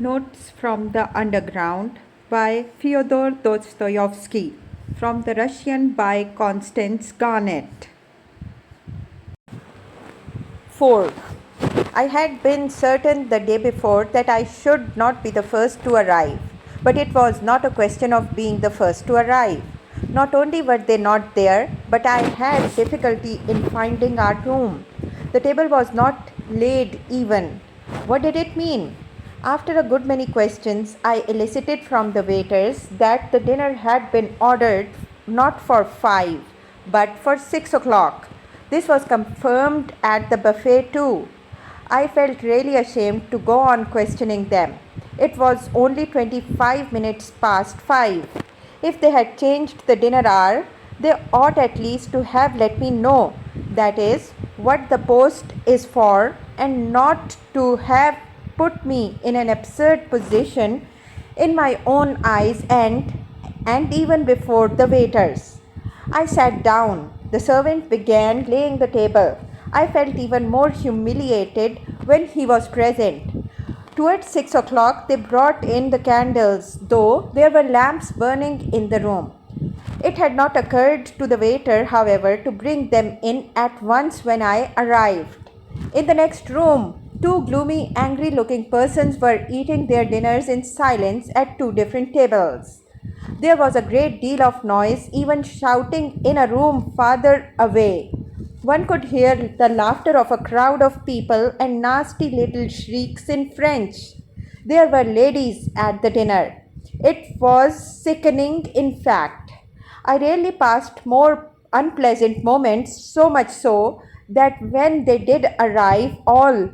Notes from the Underground by Fyodor Dostoevsky, from the Russian by Constance Garnett. 4. I had been certain the day before that I should not be the first to arrive, but it was not a question of being the first to arrive. Not only were they not there, but I had difficulty in finding our room. The table was not laid even. What did it mean? After a good many questions, I elicited from the waiters that the dinner had been ordered not for 5, but for 6 o'clock. This was confirmed at the buffet too. I felt really ashamed to go on questioning them. It was only 25 minutes past 5. If they had changed the dinner hour, they ought at least to have let me know, that is, what the post is for, and not to have put me in an absurd position in my own eyes and even before the waiters. I sat down. The servant began laying the table. I felt even more humiliated when he was present. Towards 6 o'clock, they brought in the candles, though there were lamps burning in the room. It had not occurred to the waiter, however, to bring them in at once when I arrived. In the next room, two gloomy, angry-looking persons were eating their dinners in silence at two different tables. There was a great deal of noise, even shouting in a room farther away. One could hear the laughter of a crowd of people and nasty little shrieks in French. There were ladies at the dinner. It was sickening, in fact. I rarely passed more unpleasant moments, so much so that when they did arrive all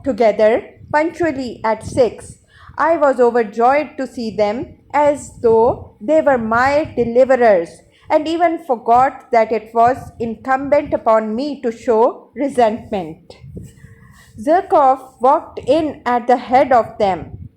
together punctually at 6, I was overjoyed to see them, as though they were my deliverers, and even forgot that it was incumbent upon me to show resentment. Zherkov walked in at the head of them.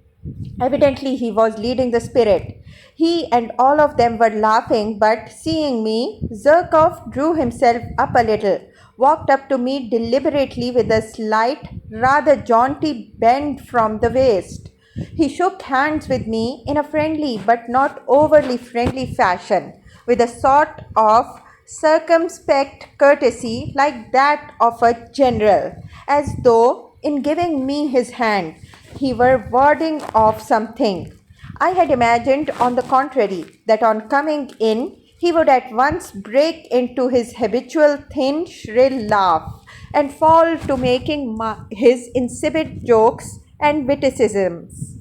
Evidently, he was leading the spirit. He and all of them were laughing, but seeing me, Zherkov drew himself up a little, walked up to me deliberately with a slight, rather jaunty bend from the waist. He shook hands with me in a friendly but not overly friendly fashion, with a sort of circumspect courtesy like that of a general, as though in giving me his hand he were warding off something. I had imagined, on the contrary, that on coming in he would at once break into his habitual thin, shrill laugh and fall to making his insipid jokes and witticisms.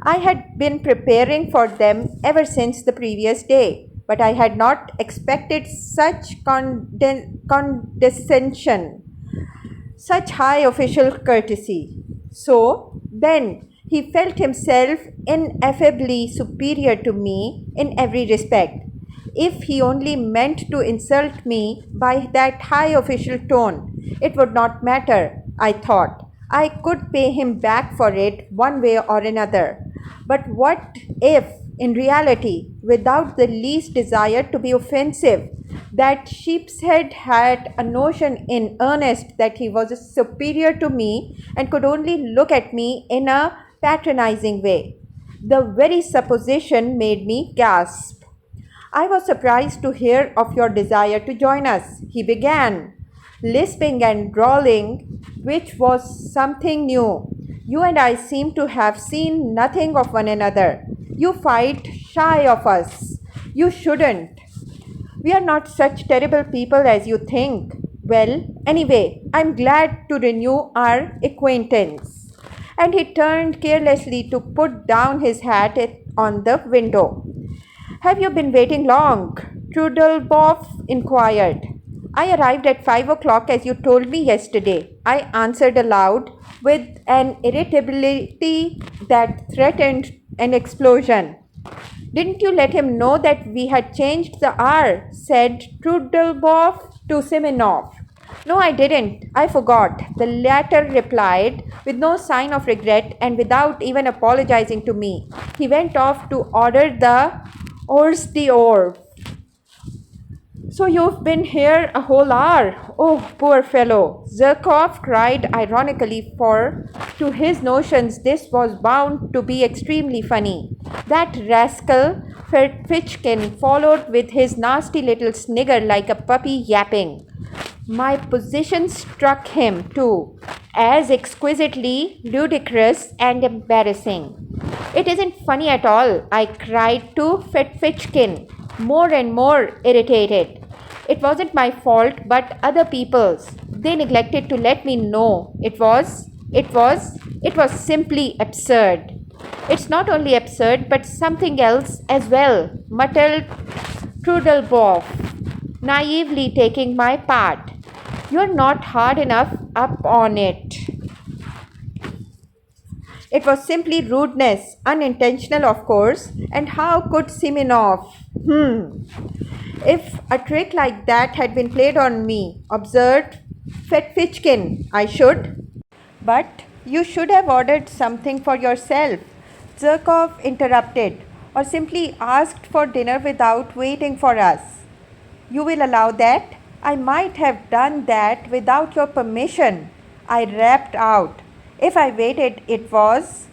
I had been preparing for them ever since the previous day, but I had not expected such condescension, such high official courtesy. So, then, he felt himself ineffably superior to me in every respect. If he only meant to insult me by that high official tone, it would not matter, I thought. I could pay him back for it one way or another. But what if, in reality, without the least desire to be offensive, that sheepshead had a notion in earnest that he was superior to me and could only look at me in a patronizing way? The very supposition made me gasp. I was surprised to hear of your desire to join us, he began, lisping and drawling, which was something new. You and I seem to have seen nothing of one another. You fight shy of us. You shouldn't. We are not such terrible people as you think. Well, anyway, I'm glad to renew our acquaintance. And he turned carelessly to put down his hat on the window. Have you been waiting long? Trudelboff inquired. I arrived at 5 o'clock as you told me yesterday, I answered aloud with an irritability that threatened an explosion. Didn't you let him know that we had changed the hour? Said Trudelboff to Simonov. No, I didn't. I forgot, the latter replied with no sign of regret and without even apologizing to me. He went off to order the hors d'oeuvre. So you've been here a whole hour. Oh, poor fellow. Zherkov cried ironically, for to his notions this was bound to be extremely funny. That rascal Fitchkin followed with his nasty little snigger like a puppy yapping. My position struck him, too, as exquisitely ludicrous and embarrassing. It isn't funny at all, I cried to Fitchkin, more and more irritated. It wasn't my fault, but other people's. They neglected to let me know. It was simply absurd. It's not only absurd, but something else as well, muttered Trudelboff, naively taking my part. You're not hard enough up on it. It was simply rudeness, unintentional, of course, and how could Simonov? If a trick like that had been played on me, observed Fetfichkin, I should. But you should have ordered something for yourself, Zherkov interrupted, or simply asked for dinner without waiting for us. You will allow that? I might have done that without your permission. I rapped out. If I waited, it was.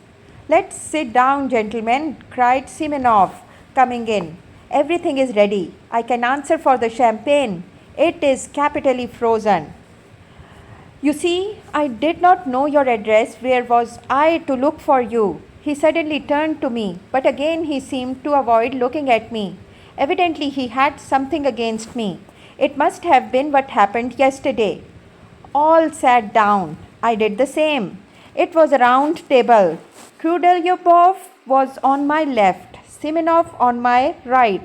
Let's sit down, gentlemen, cried Simonov, coming in. Everything is ready. I can answer for the champagne. It is capitally frozen. You see, I did not know your address. Where was I to look for you? He suddenly turned to me, but again he seemed to avoid looking at me. Evidently, he had something against me. It must have been what happened yesterday. All sat down. I did the same. It was a round table. Krudelyubov was on my left, Simonov on my right.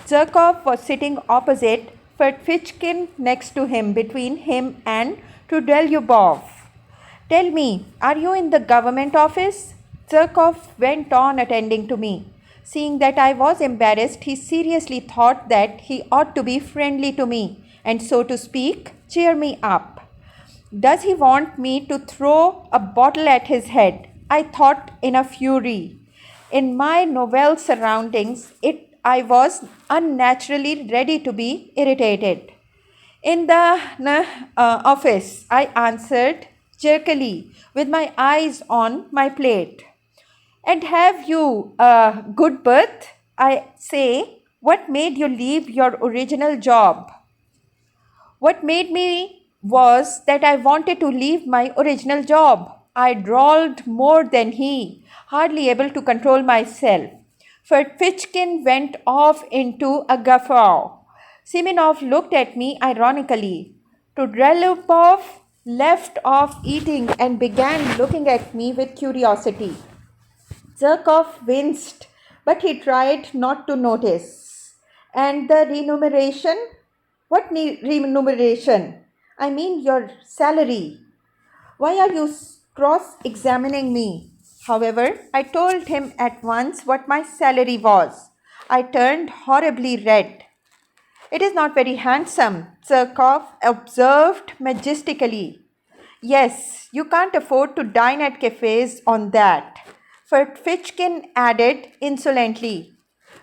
Zherkov was sitting opposite, Fitchkin next to him, between him and Krudelyubov. Tell me, are you in the government office? Zherkov went on attending to me. Seeing that I was embarrassed, he seriously thought that he ought to be friendly to me and, so to speak, cheer me up. Does he want me to throw a bottle at his head? I thought in a fury. In my novel surroundings, I was unnaturally ready to be irritated. In the office, I answered jerkily, with my eyes on my plate. And have you a good berth? I say, what made you leave your original job? What made me was that I wanted to leave my original job. I drawled more than he, hardly able to control myself. Fitchkin went off into a guffaw. Simonov looked at me ironically. Tudrelupov left off eating and began looking at me with curiosity. Zherkov winced, but he tried not to notice. And the remuneration? What remuneration? I mean your salary. Why are you cross-examining me? However, I told him at once what my salary was. I turned horribly red. It is not very handsome, Zherkov observed majestically. Yes, you can't afford to dine at cafes on that. Fitchkin added insolently.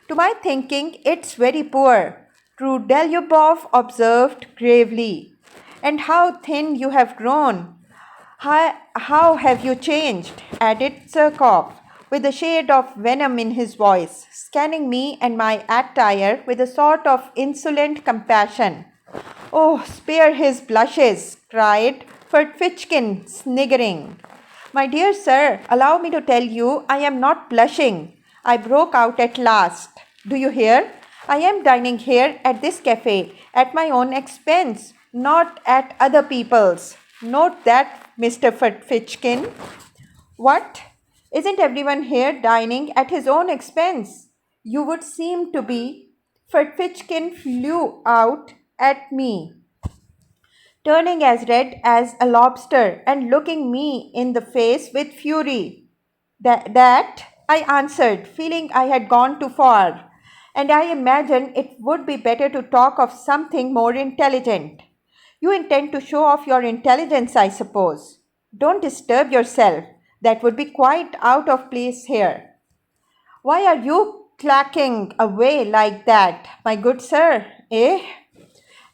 To my thinking, it's very poor, Trudelubov observed gravely. And how thin you have grown. How have you changed? Added Zherkov, with a shade of venom in his voice, scanning me and my attire with a sort of insolent compassion. Oh, spare his blushes, cried Fitchkin, sniggering. My dear sir, allow me to tell you I am not blushing. I broke out at last. Do you hear? I am dining here at this cafe at my own expense, not at other people's. Note that, Mr. Fitchkin. What? Isn't everyone here dining at his own expense? You would seem to be. Fitchkin flew out at me, turning as red as a lobster and looking me in the face with fury. That, I answered, feeling I had gone too far. And I imagine it would be better to talk of something more intelligent. You intend to show off your intelligence, I suppose. Don't disturb yourself. That would be quite out of place here. Why are you clacking away like that, my good sir? Eh?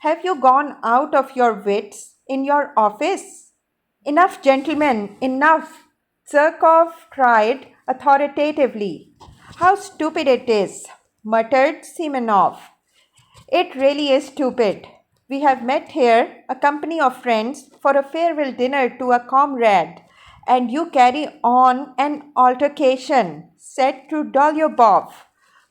Have you gone out of your wits in your office? Enough, gentlemen, enough, Zherkov cried authoritatively. How stupid it is, muttered Simonov. It really is stupid. We have met here, a company of friends, for a farewell dinner to a comrade, and you carry on an altercation, said Trudolyubov,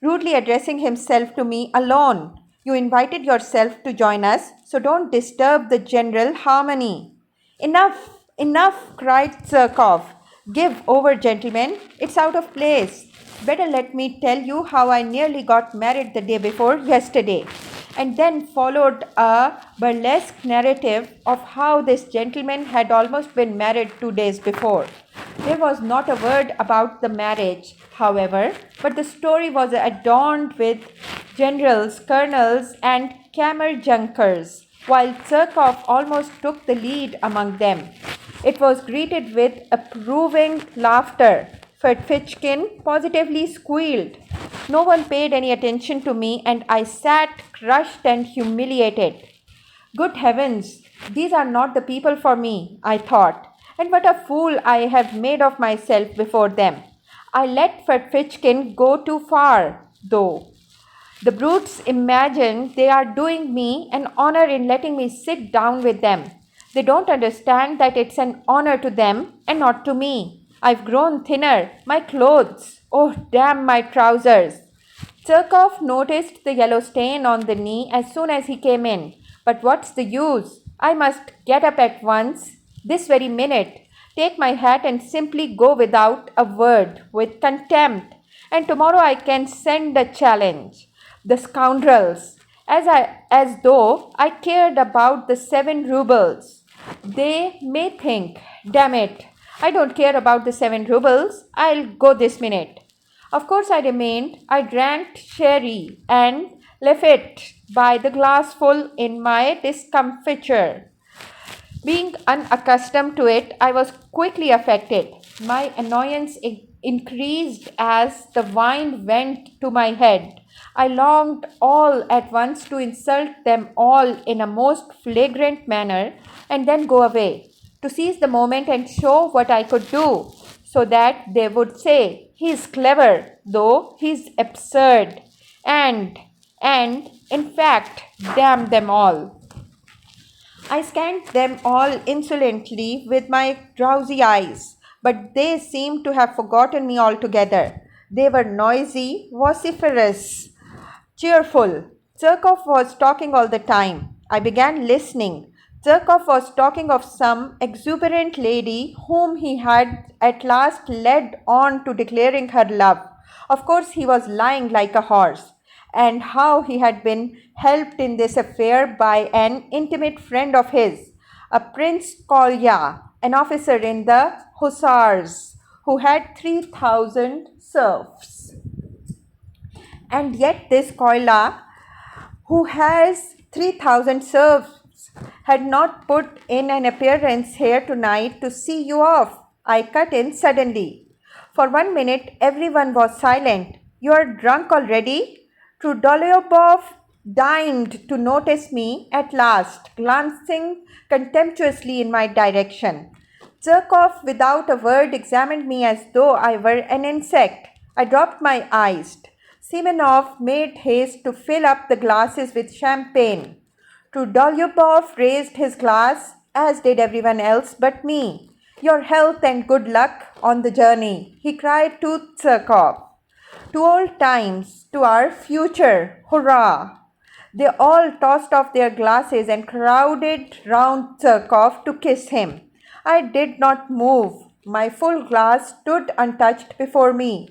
rudely addressing himself to me alone. You invited yourself to join us, so don't disturb the general harmony. Enough, enough, cried Zherkov. Give over, gentlemen. It's out of place. Better let me tell you how I nearly got married the day before yesterday. And then followed a burlesque narrative of how this gentleman had almost been married 2 days before. There was not a word about the marriage, however, but the story was adorned with generals, colonels, and kammerjunkers, while Zherkov almost took the lead among them. It was greeted with approving laughter. Fertfichkin positively squealed. No one paid any attention to me, and I sat crushed and humiliated. Good heavens, these are not the people for me, I thought, and what a fool I have made of myself before them. I let Fertfichkin go too far, though. The brutes imagine they are doing me an honor in letting me sit down with them. They don't understand that it's an honor to them and not to me. I've grown thinner. My clothes. Oh, damn my trousers. Zherkov noticed the yellow stain on the knee as soon as he came in. But what's the use? I must get up at once, this very minute, take my hat and simply go without a word, with contempt. And tomorrow I can send a challenge. The scoundrels, as though I cared about the 7 rubles. They may think, damn it, I don't care about the 7 rubles. I'll go this minute. Of course, I remained. I drank sherry and left it by the glassful in my discomfiture. Being unaccustomed to it, I was quickly affected. My annoyance increased as the wine went to my head. I longed all at once to insult them all in a most flagrant manner and then go away, to seize the moment and show what I could do, so that they would say, "He's clever, though he's absurd," and, in fact, damn them all. I scanned them all insolently with my drowsy eyes, but they seemed to have forgotten me altogether. They were noisy, vociferous, cheerful. Zherkov was talking all the time. I began listening. Zherkov was talking of some exuberant lady whom he had at last led on to declaring her love. Of course, he was lying like a horse, and how he had been helped in this affair by an intimate friend of his, a Prince Kolya, an officer in the Hussars, who had 3,000 serfs. And yet this Kolya, who has 3,000 serfs, had not put in an appearance here tonight to see you off. I cut in suddenly. For 1 minute everyone was silent. You are drunk already? Trudolyubov deigned to notice me at last, glancing contemptuously in my direction. Zherkov, without a word, examined me as though I were an insect. I dropped my eyes. Simonov made haste to fill up the glasses with champagne. Trudolyubov raised his glass, as did everyone else but me. Your health and good luck on the journey, he cried to Zherkov. To old times, to our future, hurrah! They all tossed off their glasses and crowded round Zherkov to kiss him. I did not move. My full glass stood untouched before me.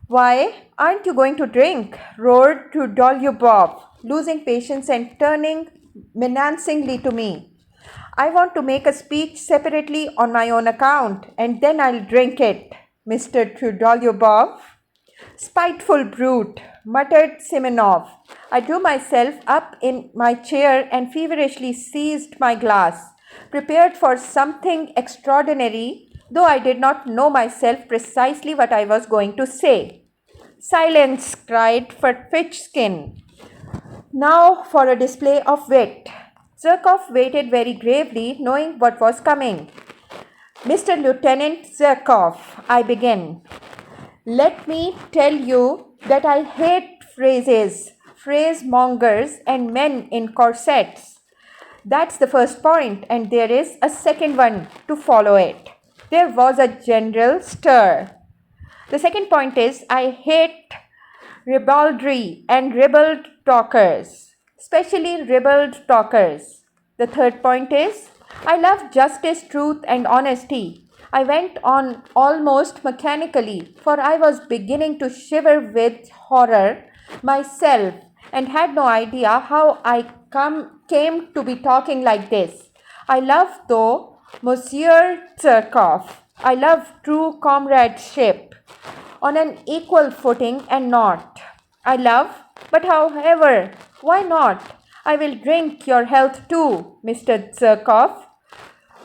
Why, aren't you going to drink? Roared Trudolyubov, losing patience and turning menacingly to me. I want to make a speech separately on my own account, and then I'll drink it, Mr. Trudolyubov. Spiteful brute, muttered Simonov. I drew myself up in my chair and feverishly seized my glass, prepared for something extraordinary, though I did not know myself precisely what I was going to say. Silence, cried Fertfichkin. Now for a display of wit. Zherkov waited very gravely, knowing what was coming. Mr. Lieutenant Zherkov, I began. Let me tell you that I hate phrases, phrase mongers, and men in corsets. That's the first point, and there is a second one to follow it. There was a general stir. The second point is I hate ribaldry and ribald talkers, especially ribald talkers. The third point is I love justice, truth, and honesty. I went on almost mechanically, for I was beginning to shiver with horror myself and had no idea how I came to be talking like this. I love, though, Monsieur Zherkov. I love true comradeship on an equal footing and not. I love, but however, why not? I will drink your health too, Mr. Zherkov.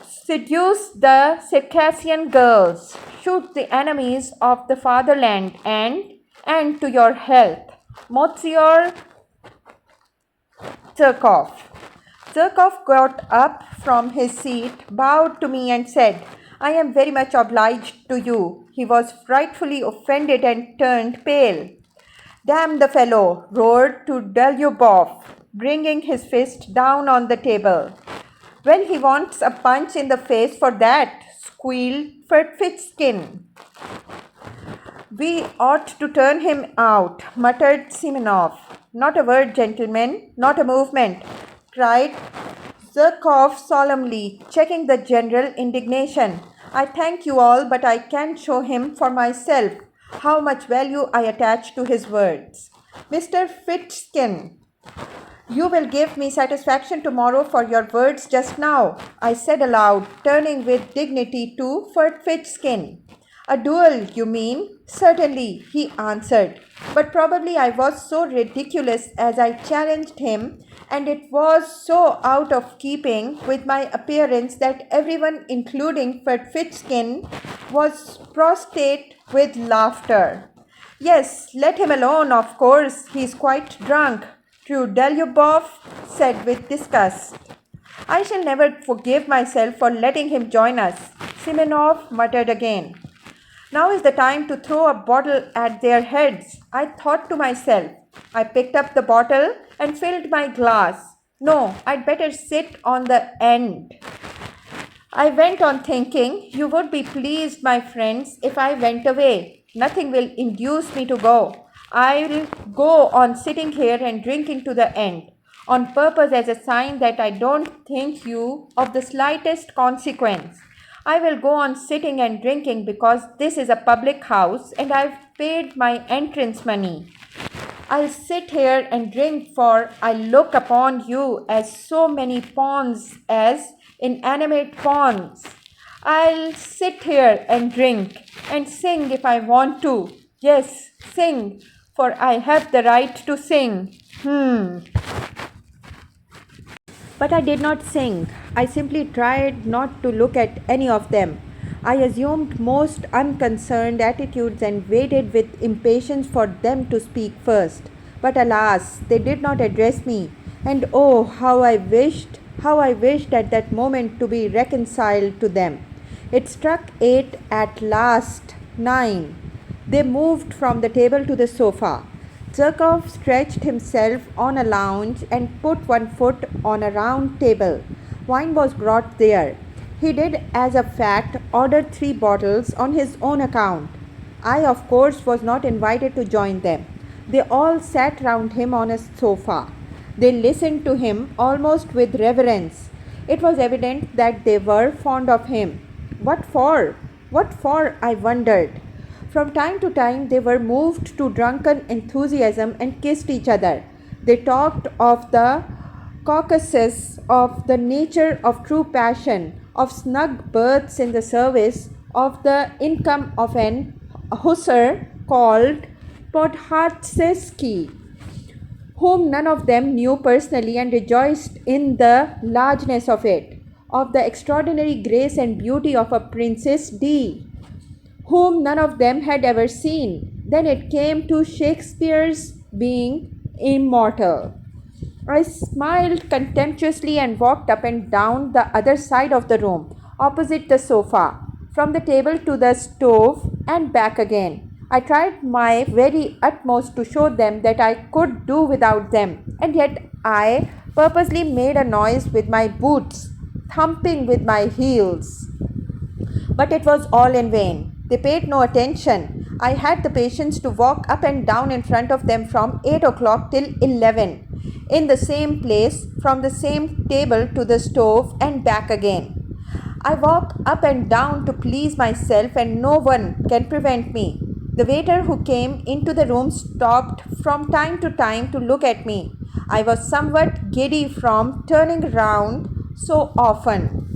Seduce the Circassian girls, shoot the enemies of the fatherland, and to your health, Monsieur Zherkov. Zherkov got up from his seat, bowed to me, and said, I am very much obliged to you. He was frightfully offended and turned pale. Damn the fellow, roared to Dostoevsky, bringing his fist down on the table. Well, he wants a punch in the face for that, squealed Fertvitskin. We ought to turn him out, muttered Simonov. Not a word, gentlemen, not a movement, cried Zherkov solemnly, checking the general indignation. I thank you all, but I can't show him for myself how much value I attach to his words. Mr. Fitskin, you will give me satisfaction tomorrow for your words just now, I said aloud, turning with dignity to Fertvitskin. A duel, you mean? Certainly, he answered. But probably I was so ridiculous as I challenged him, and it was so out of keeping with my appearance that everyone, including Fertvitskin, was prostrate with laughter. Yes, let him alone, of course. He's quite drunk, Dostoevsky said with disgust. I shall never forgive myself for letting him join us, Simonov muttered again. Now is the time to throw a bottle at their heads, I thought to myself. I picked up the bottle and filled my glass. No, I'd better sit on the end. I went on thinking, you would be pleased, my friends, if I went away. Nothing will induce me to go. I'll go on sitting here and drinking to the end, on purpose as a sign that I don't think you of the slightest consequence. I will go on sitting and drinking because this is a public house and I've paid my entrance money. I'll sit here and drink, for I look upon you as so many pawns, as inanimate pawns. I'll sit here and drink and sing if I want to. Yes, sing, for I have the right to sing. But I did not sing. I simply tried not to look at any of them. I assumed most unconcerned attitudes and waited with impatience for them to speak first. But alas, they did not address me. And oh, how I wished at that moment to be reconciled to them. It struck 8 at last, 9. They moved from the table to the sofa. Zherkov stretched himself on a lounge and put one foot on a round table. Wine was brought there. He did, as a fact, order 3 bottles on his own account. I, of course, was not invited to join them. They all sat round him on a sofa. They listened to him almost with reverence. It was evident that they were fond of him. What for? What for? I wondered. From time to time they were moved to drunken enthusiasm and kissed each other. They talked of the Caucasus, of the nature of true passion, of snug berths in the service, of the income of an hussar called Podharsky, whom none of them knew personally and rejoiced in the largeness of it, of the extraordinary grace and beauty of a Princess D, whom none of them had ever seen. Then it came to Shakespeare's being immortal. I smiled contemptuously and walked up and down the other side of the room, opposite the sofa, from the table to the stove and back again. I tried my very utmost to show them that I could do without them, and yet I purposely made a noise with my boots, thumping with my heels. But it was all in vain. They paid no attention. I had the patience to walk up and down in front of them from 8 o'clock till 11, in the same place, from the same table to the stove and back again. I walk up and down to please myself, and no one can prevent me. The waiter who came into the room stopped from time to time to look at me. I was somewhat giddy from turning round so often.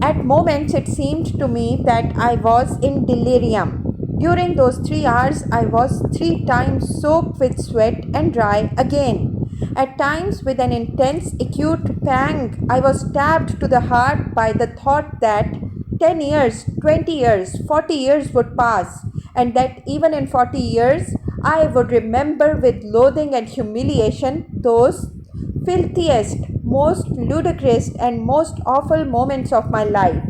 At moments, it seemed to me that I was in delirium. During those 3 hours, I was 3 times soaked with sweat and dry again. At times, with an intense, acute pang, I was stabbed to the heart by the thought that 10 years, 20 years, 40 years would pass, and that even in 40 years, I would remember with loathing and humiliation those filthiest, most ludicrous, and most awful moments of my life.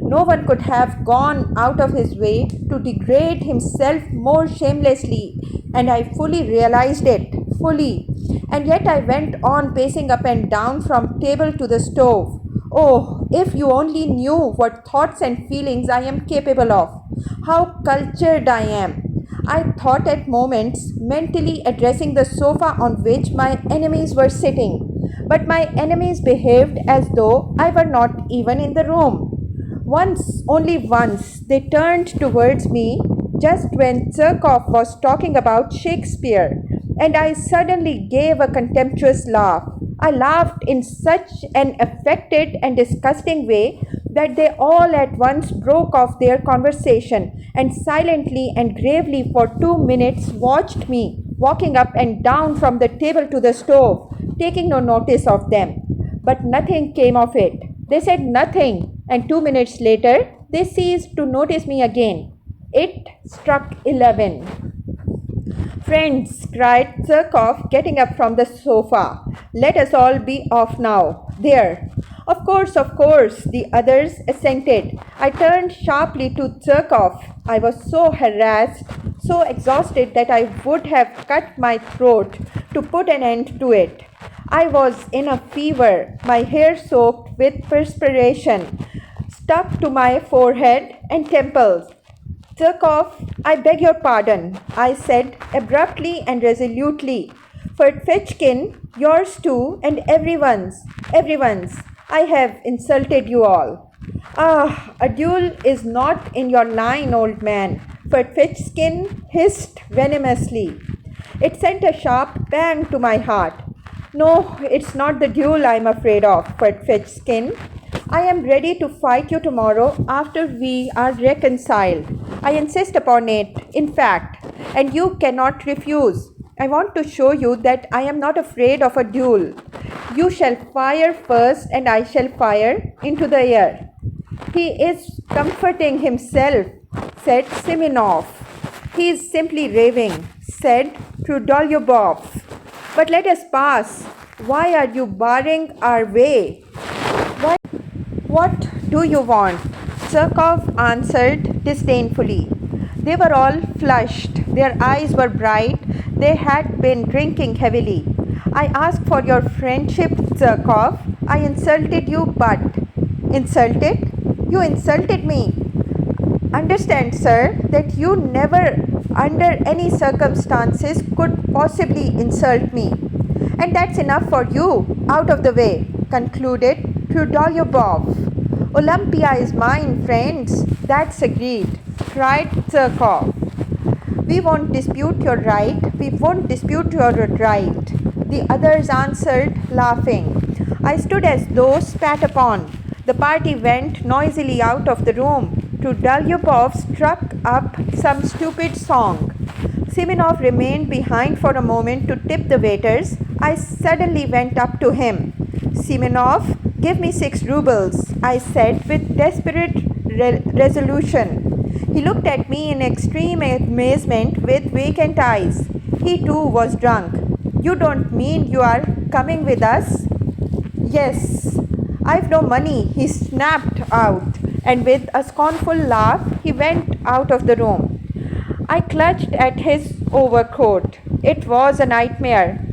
No one could have gone out of his way to degrade himself more shamelessly, and I fully realized it, fully. And yet I went on pacing up and down from table to the stove. Oh, if you only knew what thoughts and feelings I am capable of, how cultured I am. I thought at moments, mentally addressing the sofa on which my enemies were sitting, but my enemies behaved as though I were not even in the room. Once, only once, they turned towards me just when Chekhov was talking about Shakespeare, and I suddenly gave a contemptuous laugh. I laughed in such an affected and disgusting way that they all at once broke off their conversation and silently and gravely for 2 minutes watched me walking up and down from the table to the stove, taking no notice of them. But nothing came of it. They said nothing, and 2 minutes later they ceased to notice me again. It struck 11. Friends, cried Chekhov, getting up from the sofa. Let us all be off now. There. Of course, the others assented. I turned sharply to Chekhov. I was so harassed, so exhausted that I would have cut my throat to put an end to it. I was in a fever, my hair soaked with perspiration, stuck to my forehead and temples. Chekhov, I beg your pardon, I said abruptly and resolutely. Ferfetchkin, yours too, and everyone's. I have insulted you all. Ah, a duel is not in your line, old man, Ferfetchkin hissed venomously. It sent a sharp pang to my heart. No, it's not the duel I'm afraid of, Ferfetchkin. I am ready to fight you tomorrow after we are reconciled. I insist upon it, in fact, and you cannot refuse. I want to show you that I am not afraid of a duel. You shall fire first, and I shall fire into the air. He is comforting himself, said Simonov. He is simply raving, said Trudolyubov. But let us pass. Why are you barring our way? What do you want? Chekhov answered disdainfully. They were all flushed. Their eyes were bright. They had been drinking heavily. I asked for your friendship, Chekhov. I insulted you, but. Insulted? You insulted me. Understand, sir, that you never, under any circumstances, could possibly insult me. And that's enough for you. Out of the way, concluded Trudolyubov. Olympia is mine, friends. That's agreed, cried Chekhov. We won't dispute your right. We won't dispute your right. The others answered, laughing. I stood as though spat upon. The party went noisily out of the room. Trudolyubov struck up some stupid song. Simonov remained behind for a moment to tip the waiters. I suddenly went up to him. Simonov, give me 6 rubles, I said with desperate resolution. He looked at me in extreme amazement with vacant eyes. He too was drunk. You don't mean you are coming with us? Yes. I've no money, he snapped out, and with a scornful laugh, he went out of the room. I clutched at his overcoat. It was a nightmare.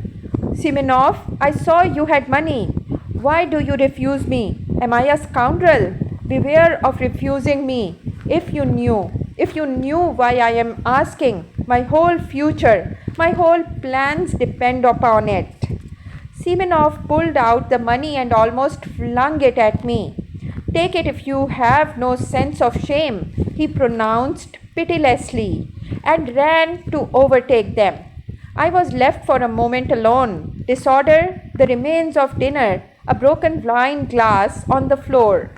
Simonov, I saw you had money. Why do you refuse me? Am I a scoundrel? Beware of refusing me. If you knew why I am asking, my whole future, my whole plans depend upon it. Simonov pulled out the money and almost flung it at me. Take it if you have no sense of shame, he pronounced pitilessly, and ran to overtake them. I was left for a moment alone. Disorder, the remains of dinner, a broken wine glass on the floor,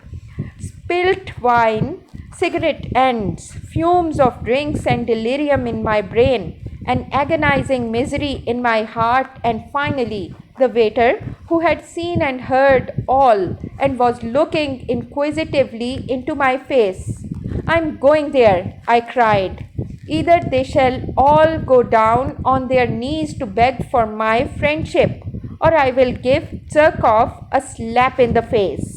spilt wine, cigarette ends, fumes of drinks and delirium in my brain, an agonizing misery in my heart, and finally the waiter, who had seen and heard all and was looking inquisitively into my face. I'm going there, I cried. Either they shall all go down on their knees to beg for my friendship, or I will give Zherkov a slap in the face.